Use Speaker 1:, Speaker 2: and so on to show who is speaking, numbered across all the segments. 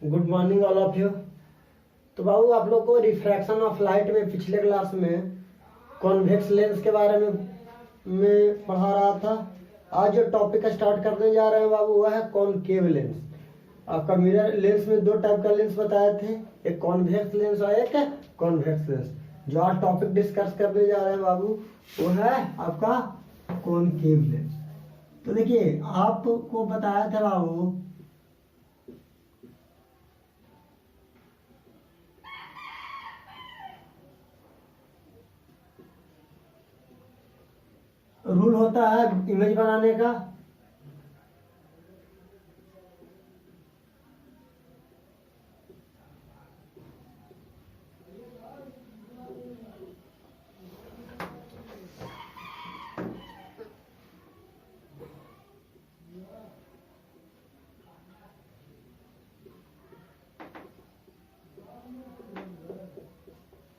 Speaker 1: Good morning all of you. तो बाबू आप लोग को रिफ्रैक्शन ऑफ लाइट में पिछले क्लास में कॉन्वेक्स लेंस के बारे में पढ़ा रहा था। आज जो टॉपिक स्टार्ट करने जा रहे हैं बाबू वह है कॉनकेव लेंस। आपका मिरर लेंस में दो टाइप का लेंस बताए थे, एक कॉन्वेक्स लेंस और एक कॉन्वेक्स लेंस। जो आज टॉपिक डिस्कस करने जा रहे हैं बाबू वो है आपका कॉनकेव लेंस। तो देखिए आपको बताया था बाबू रूल होता है इमेज बनाने का।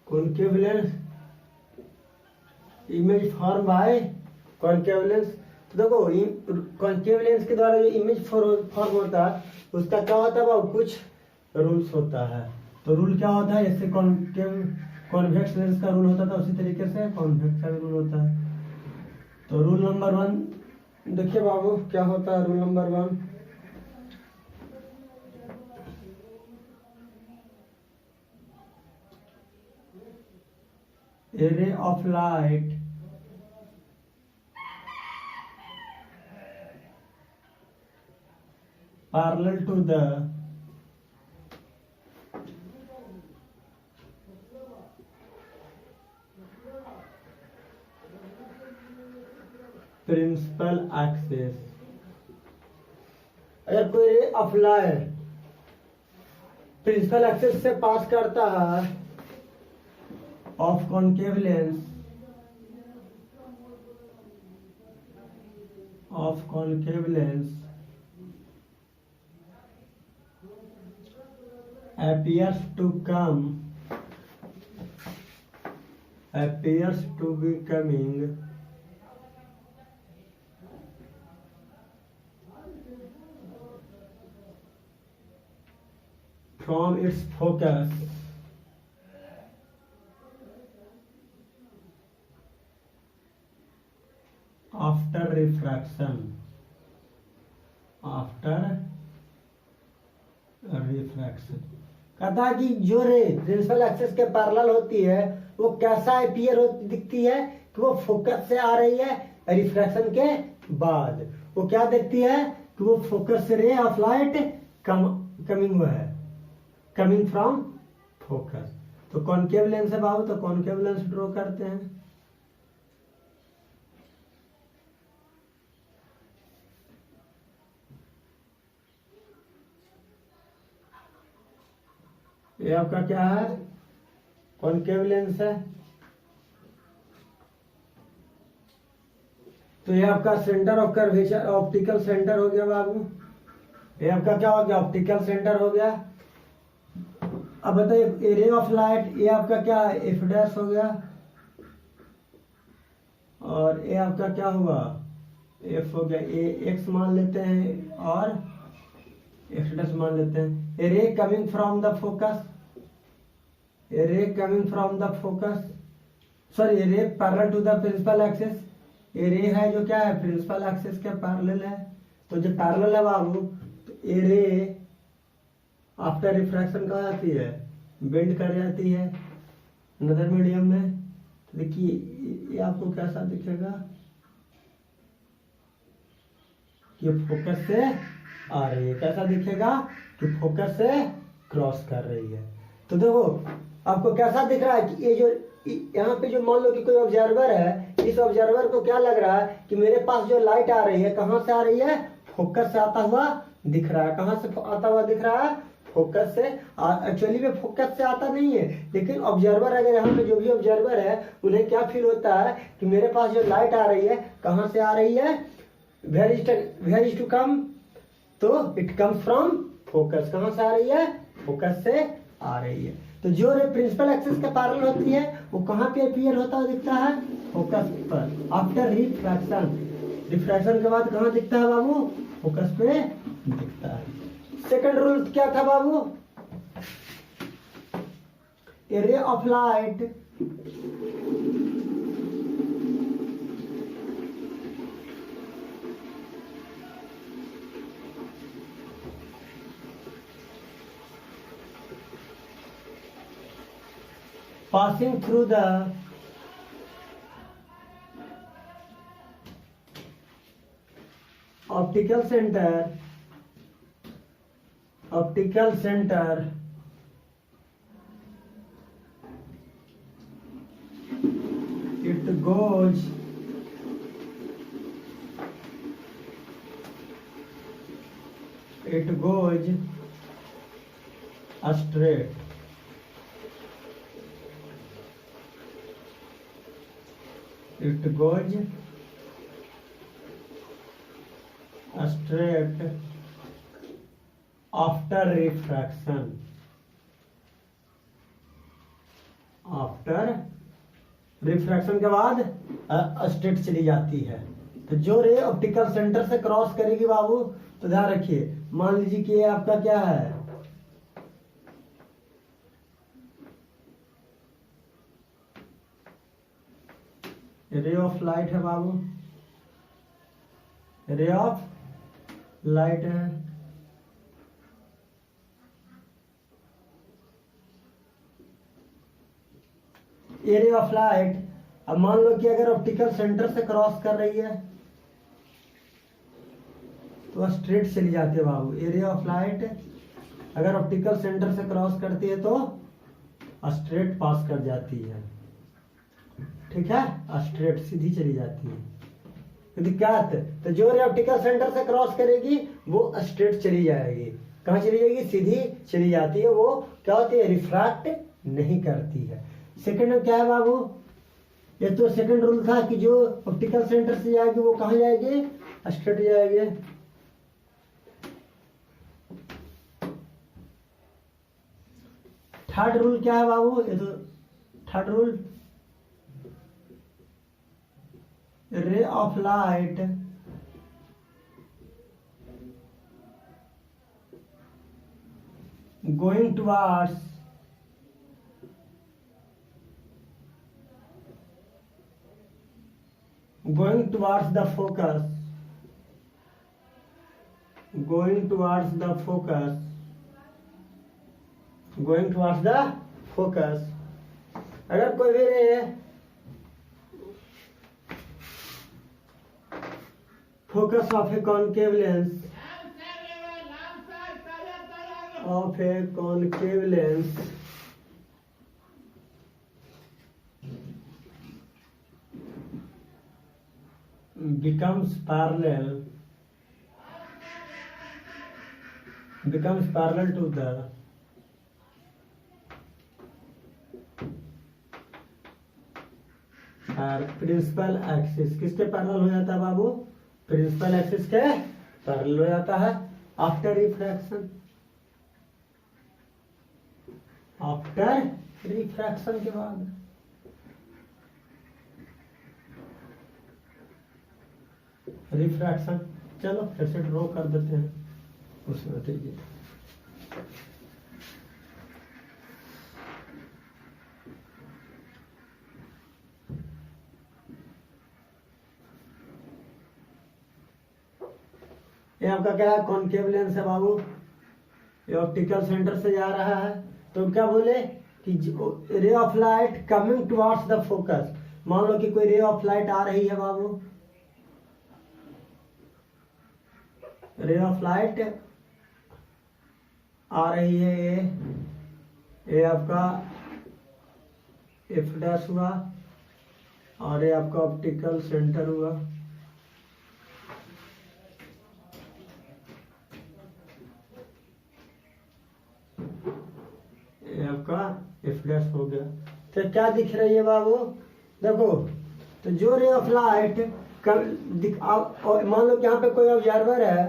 Speaker 1: Concave lens image form by concave lens. तो देखो कॉनकेव लेंस के द्वारा जो इमेज फॉर्म होता है उसका क्या होता है बाबू, कुछ रूल्स होता है। तो रूल क्या होता है, जैसे कॉन्वेक्स लेंस का रूल होता था उसी तरीके से कॉन्वेक्स का भी रूल होता है। तो रूल नंबर 1 देखिए बाबू क्या होता है। Rule number 1, a ray of light parallel to the principal axis. अगर कोई रे ऑफ लाइट प्रिंसिपल एक्सिस से पास करता है of concave lens appears to be coming from its focus after refraction। कहता है कि जो रे प्रिंसिपल एक्सिस के पैरेलल होती है वो कैसा अपीयर दिखती है कि वो फोकस से आ रही है रिफ्रैक्शन के बाद। वो क्या दिखती है कि वो फोकस से रे of light coming from focus. तो कॉनकेव लेंस है बाबू, तो कॉनकेव लेंस ड्रॉ करते हैं। ये आपका क्या है, कॉनकेव लेंस है। तो ये आपका centre of curvature optical centre हो गया बाबू। ये आपका क्या हो गया, ऑप्टिकल सेंटर हो गया। अब बताइए रे ऑफ लाइट, ये आपका क्या है, एफ डैश हो गया। और ये आपका क्या हुआ, एफ हो गया। ए एक्स मान लेते हैं और एक्स डैश मान लेते हैं। A ray coming from the focus, a ray parallel to the principal axis। A ray है जो क्या है, प्रिंसिपल एक्सिस के पैरेलल है। तो जो पैरेलल है बाबू, तो A ray आफ्टर रिफ्रैक्शन कहाँ जाती है, बेंड कर जाती है नदर मीडियम में। तो देखिए ये आपको कैसा दिखेगा कि फोकस से आ रही है, कैसा दिखेगा कि फोकस से क्रॉस कर रही है। तो देखो आपको कैसा दिख रहा है कि ये जो यहाँ पे जो मान लो कि कोई ऑब्जर्वर है, इस ऑब्जर्वर को क्या लग रहा है कि मेरे पास जो लाइट आ रही है कहाँ से आ रही है, फोकस से आता हुआ दिख रहा है। कहाँ से आता हुआ दिख रहा है, फोकस से। एक्चुअली में फोकस से आता नहीं है, लेकिन ऑब्जर्वर अगर यहाँ पे जो भी ऑब्जर्वर है उन्हें क्या फील होता है कि मेरे पास जो लाइट आ रही है कहाँ से आ रही है, वेयर इज टू कम, तो इट कम्स फ्रॉम फोकस। कहां से आ रही है, फोकस से आ रही है। तो जो रे प्रिंसिपल एक्सिस के पैरेलल होती है वो कहां पे अपीयर होता है, दिखता है फोकस पर आफ्टर रिफ्रैक्शन। रिफ्रैक्शन के बाद कहां दिखता है बाबू, फोकस पे दिखता है। सेकंड रूल क्या था बाबू? A ray of light passing through the optical center it goes straight. It goes straight after refraction. Refraction के बाद स्ट्रेट चली जाती है। तो जो रे ऑप्टिकल सेंटर से क्रॉस करेगी बाबू, तो ध्यान रखिए, मान लीजिए कि ये आपका क्या है, रे ऑफ लाइट है बाबू, रे ऑफ लाइट है। ये रे ऑफ लाइट, अब मान लो कि अगर ऑप्टिकल सेंटर से क्रॉस कर रही है तो स्ट्रेट चली जाती है बाबू। एरिया ऑफ लाइट अगर ऑप्टिकल सेंटर से क्रॉस करती है तो स्ट्रेट पास कर जाती है, ठीक है, स्ट्रेट सीधी चली जाती है। दिक्कत, तो जो रे ऑप्टिकल सेंटर से क्रॉस करेगी वो स्ट्रेट चली जाएगी। कहाँ चली जाएगी? सीधी चली जाती है। वो क्या होती है? रिफ्रैक्ट नहीं करती है। सेकंड में क्या है बाबू? ये तो सेकंड रूल था कि जो ऑप्टिकल सेंटर से जाएगी वो कहाँ जाएगी? स्ट्रेट जाएगी। थर्ड रूल क्या है बाबू? ये तो थर्ड रूल, रे of light going towards the focus, going towards the focus। अगर कोई भी रे focus of a concave lens becomes parallel to the principal axis. किसके पैरेलल हो जाता है बाबू? प्रिंसिपल एक्सिस के पैरेलल हो जाता है आफ्टर रिफ्रैक्शन के बाद। रिफ्रैक्शन, चलो फिर से ड्रॉ कर देते हैं उसमें। देखिए ये आपका क्या है? कॉनकेव लेंस है बाबू। ये ऑप्टिकल सेंटर से जा रहा है, तो क्या बोले कि रे of light coming towards the focus. मान लो कि कोई रे ऑफ लाइट आ रही है बाबू, रे ऑफ लाइट आ रही है, ये आपका एफ डैश हुआ और ये आपका ऑप्टिकल सेंटर हुआ। ये आपका एफ डैश हो गया। तो क्या दिख रही है बाबू? देखो, तो जो रे ऑफ लाइट मान लो कि यहाँ पे कोई ऑब्जर्वर है।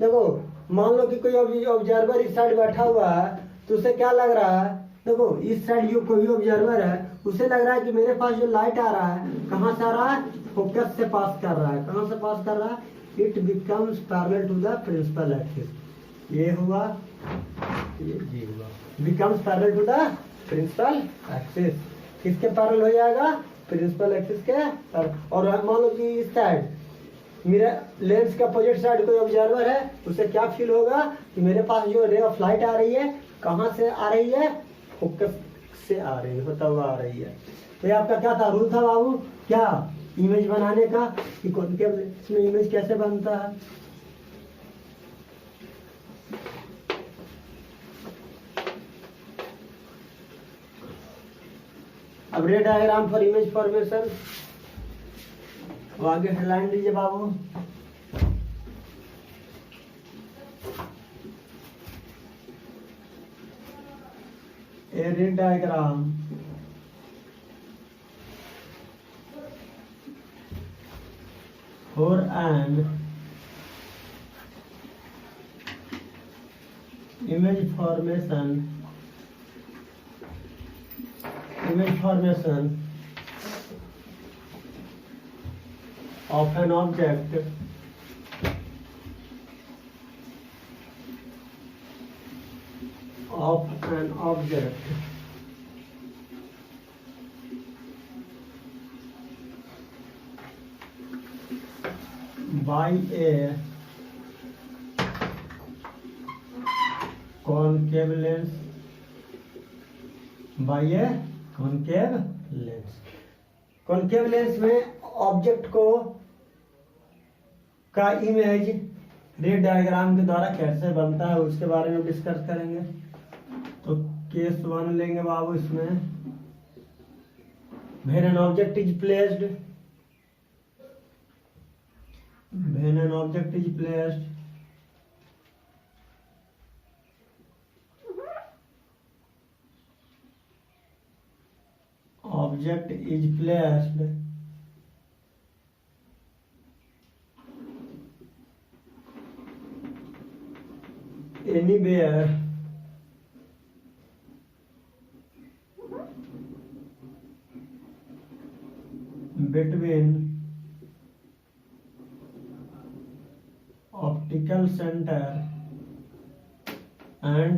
Speaker 1: देखो, मान लो कि कोई ऑब्जर्वर इस साइड बैठा हुआ है, तो उसे क्या लग रहा है? देखो, इस साइड जो कोई ऑब्जर्वर है उसे लग रहा है कि मेरे पास जो लाइट आ रहा है कहाँ से आ रहा है? फोकस से पास कर रहा है। कहाँ से पास कर रहा है? It becomes parallel to the principal axis. ये हुआ, ये जी हुआ, becomes parallel to the principal axis. किसके पैरेलल हो जाएगा? प्रिंसिपल एक्सिस के और मान लो कि इस साइड मेरा लेंस का अपोजिट साइड कोई ऑब्जर्वर है, उसे क्या फील होगा कि मेरे पास जो रे ऑफ लाइट आ रही है कहाँ से आ रही है? फोकस से आ रही है, होता हुआ आ रही है। तो ये आपका क्या था, रूल था बाबू, क्या इमेज बनाने का, कि कॉन्केव लेंस में इमेज कैसे बनता है। अब ray diagram for image formation, आगे हेडलाइन दीजिए बाबू। A ray diagram for an image formation of an object by a concave lens, concave lens में ऑब्जेक्ट को का इमेज रे डायग्राम के द्वारा कैसे बनता है उसके बारे में डिस्कस करेंगे। तो केस 1 लेंगे बाबू। इसमें when an object is placed anywhere between optical center and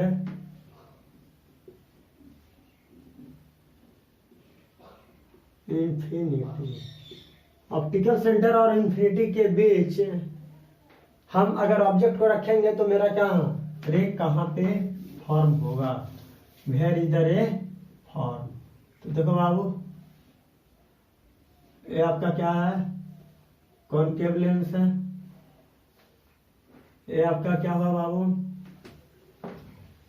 Speaker 1: infinity. Optical centre और इंफिनिटी के बीच हम अगर ऑब्जेक्ट को रखेंगे तो मेरा क्या रे कहाँ पे फॉर्म होगा? Where is the ray form? तो देखो बाबू, ये आपका क्या है? कॉनकेव लेंस है। ये आपका क्या हुआ बाबू?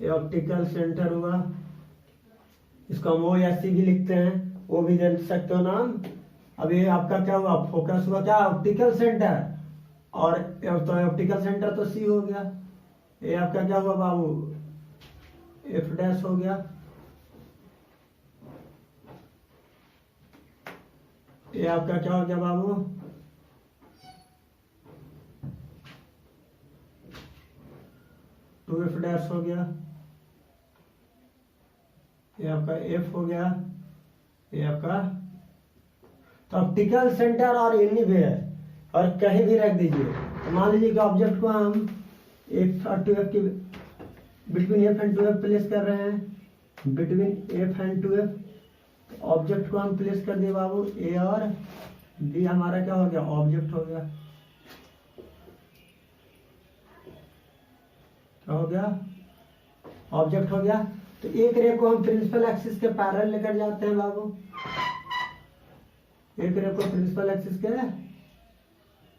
Speaker 1: ये ऑप्टिकल सेंटर हुआ। इसको हम ओ या सी भी लिखते हैं, वो भी दे सकते हो नाम। अब ये आपका क्या हुआ? फोकस हुआ क्या? Optical centre. और तो ऑप्टिकल सेंटर तो सी हो गया। ये आपका क्या हुआ बाबू? एफ डैश हो गया। ये आपका क्या हो गया बाबू? टू एफ डैश हो गया। ये आपका एफ हो गया। ये आपका तो ऑप्टिकल सेंटर और एनीवेयर और कहीं भी रख दीजिए। तो मान लीजिए कि ऑब्जेक्ट को हम एफ और टू एफ के between F and two F place कर रहे हैं। Between F and two F object को हम प्लेस कर दिए बाबू। ए और बी हमारा क्या हो गया? ऑब्जेक्ट हो गया। क्या हो गया? ऑब्जेक्ट हो गया। तो एक रे को हम प्रिंसिपल एक्सिस के पैरेलल लेकर जाते हैं बाबू। एक रे को प्रिंसिपल एक्सिस के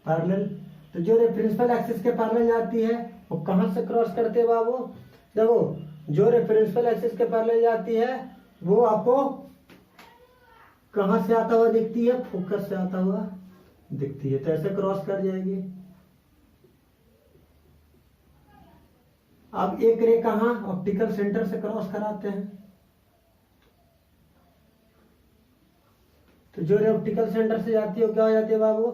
Speaker 1: पैरेलल, तो जो रे प्रिंसिपल एक्सिस के पैरेलल जाती है वो कहां से क्रॉस करते हैं बाबू? देखो, जो रे प्रिंसिपल एक्सिस के पैरेलल जाती है वो आपको कहां से आता हुआ दिखती है? फोकस से आता हुआ दिखती है। तो ऐसे क्रॉस कर जाएगी। अब एक रे कहां? ऑप्टिकल सेंटर से क्रॉस कराते हैं। तो जो रे ऑप्टिकल सेंटर से जाती है वो क्या हो जाती है बाबू?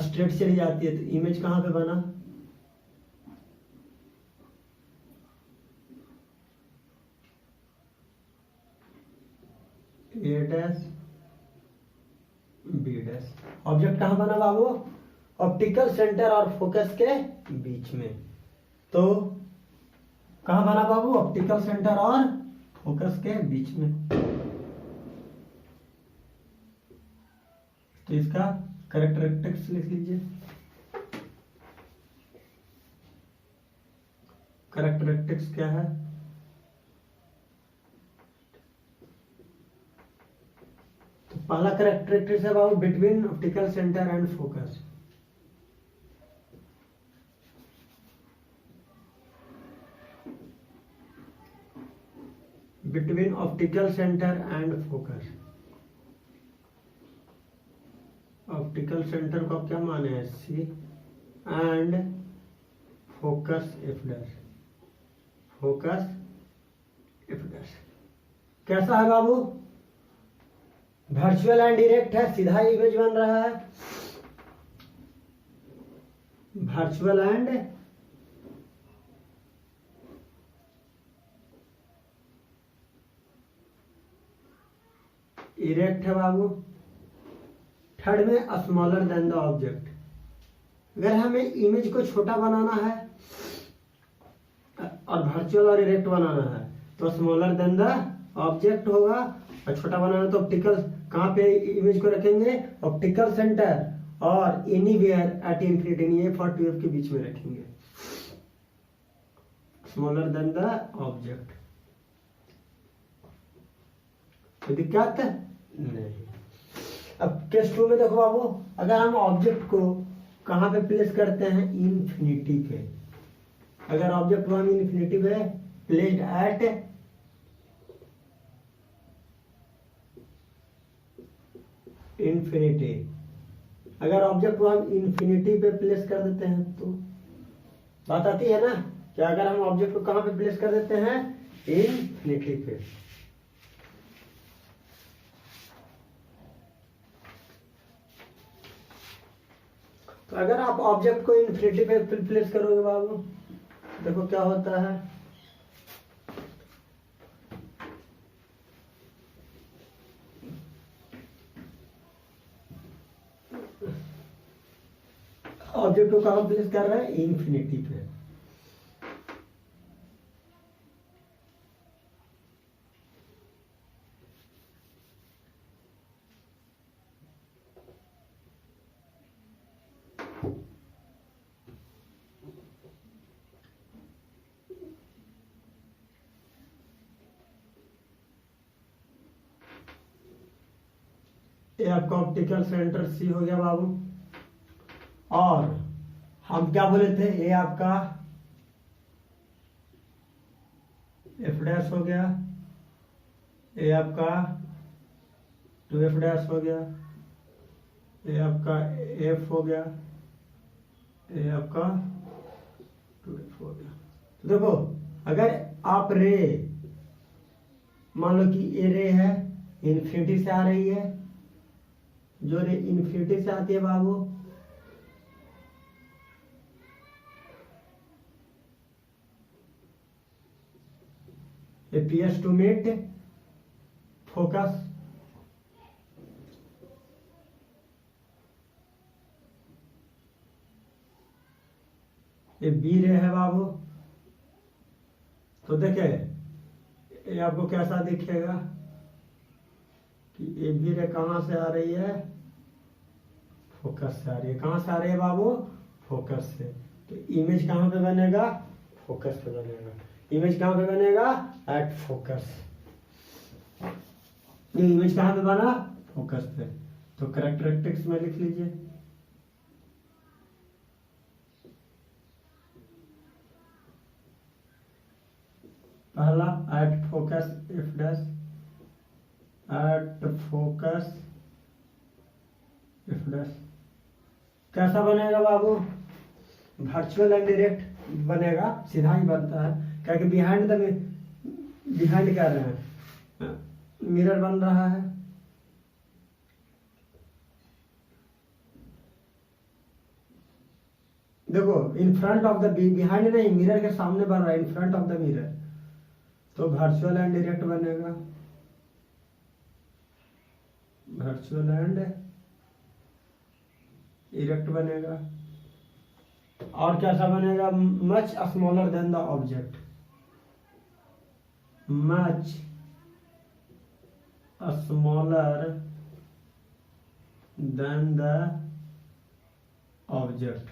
Speaker 1: स्ट्रेट चली जाती है। तो इमेज कहां पे बना? ए डैश बी डैश। ऑब्जेक्ट कहाँ बना बाबू? ऑप्टिकल सेंटर और फोकस के बीच में। तो कहाँ बना बाबू? ऑप्टिकल सेंटर और फोकस के बीच में। तो इसका कैरेक्टरिस्टिक्स लिख लीजिए। कैरेक्टरिस्टिक्स क्या है? तो पहला कैरेक्टरिस्टिक्स है बाबू between optical centre and focus. Between optical centre and focus. Optical centre का क्या माने है? C and focus F dash. Focus F dash कैसा है बाबू? वर्चुअल एंड डायरेक्ट है, सीधा इमेज बन रहा है। वर्चुअल एंड इरेक्ट है बाबू। थर्ड में स्मॉलर देन द ऑब्जेक्ट। अगर हमें इमेज को छोटा बनाना है और वर्चुअल और इरेक्ट बनाना है तो स्मॉलर देन द ऑब्जेक्ट होगा, और छोटा बनाना तो ऑप्टिकल कहाँ पे इमेज को रखेंगे? ऑप्टिकल सेंटर और एनीवेयर एट इंफिनिटी, एफ और 2f के बीच में रखेंगे। Smaller than the object. कोई दिक्कत नहीं। अब केस 2 में देखो बाबू, अगर हम ऑब्जेक्ट को कहाँ पे प्लेस करते हैं? इंफिनिटी पे। अगर ऑब्जेक्ट को हम इंफिनिटी पे प्लेस्ड एट इंफिनिटी, अगर ऑब्जेक्ट को हम इंफिनिटी पे प्लेस कर देते हैं तो बात आती है ना कि अगर हम ऑब्जेक्ट को कहाँ पे प्लेस कर देते हैं? इंफिनिटी पे। तो अगर आप ऑब्जेक्ट को इंफिनिटी पे प्लेस करोगे बाबू, देखो क्या होता है। ऑब्जेक्ट को कहाँ प्लेस कर रहा है? इंफिनिटी पे। ये आपका ऑप्टिकल सेंटर सी हो गया बाबू। और हम क्या बोले थे? ये आपका एफ डैश हो गया, ये आपका 2f डैश हो गया, ये आपका एफ हो गया, ये आपका 2f हो गया। तो देखो, अगर आप रे मान लो कि ये रे है इन्फिनिटी से आ रही है, जो रे इन्फिनिटी से आती है बाबू, ये PS टू मीट फोकस, ये बी रे है बाबू। तो देखे ये आपको कैसा दिखेगा कि ये बी रे कहां से आ रही है? फोकस से आ रही है। कहां से आ रही है बाबू? फोकस से। तो इमेज कहां पे बनेगा? फोकस पे बनेगा। इमेज कहां पे बनेगा? At focus. ये इमेज कहां पे बना? फोकस पे। तो कैरेक्टरिस्टिक्स में लिख लीजिए। पहला at focus F dash, at focus F dash. कैसा बनेगा बाबू? वर्चुअल एंड डायरेक्ट बनेगा, सीधा ही बनता है। क्योंकि बिहाइंड कर रहे हैं, मिरर बन रहा है। देखो in front of the, behind नहीं, मिरर के सामने बन रहा है, in front of the mirror. तो वर्चुअल एंड डायरेक्ट बनेगा, वर्चुअल एंड इरेक्ट बनेगा। और कैसा बनेगा? Much smaller than the object, much smaller than the object,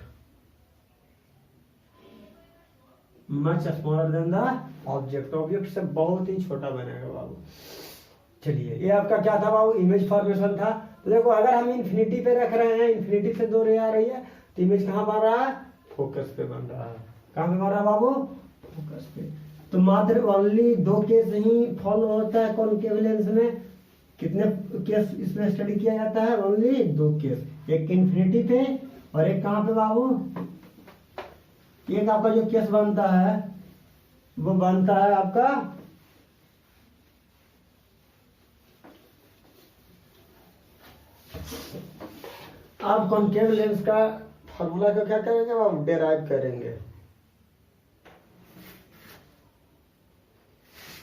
Speaker 1: much smaller than the object, object से बहुत ही छोटा बनेगा बाबू। चलिए, ये आपका क्या था बाबू? इमेज फॉर्मेशन था। तो देखो, अगर हम इन्फिनिटी पे रख रहे हैं, इन्फिनिटी से 2 रे आ रही है, तो इमेज कहाँ बन रहा है? फोकस पे बन रहा है। कहाँ पे बन रहा है बाबू? फोकस पे। तो मात्र ओनली 2 केस ही फॉलो होता है कॉनकेव लेंस में। कितने केस इसमें स्टडी किया जाता है? ओनली 2 केस, एक इन्फिनिटी पे और एक कहाँ पे बाबू? एक आपका जो केस बनता है वो बनता है आपका आप कॉनकेव लेंस का फॉर्मूला को क्या करेंगे? आप डेराइव करेंगे।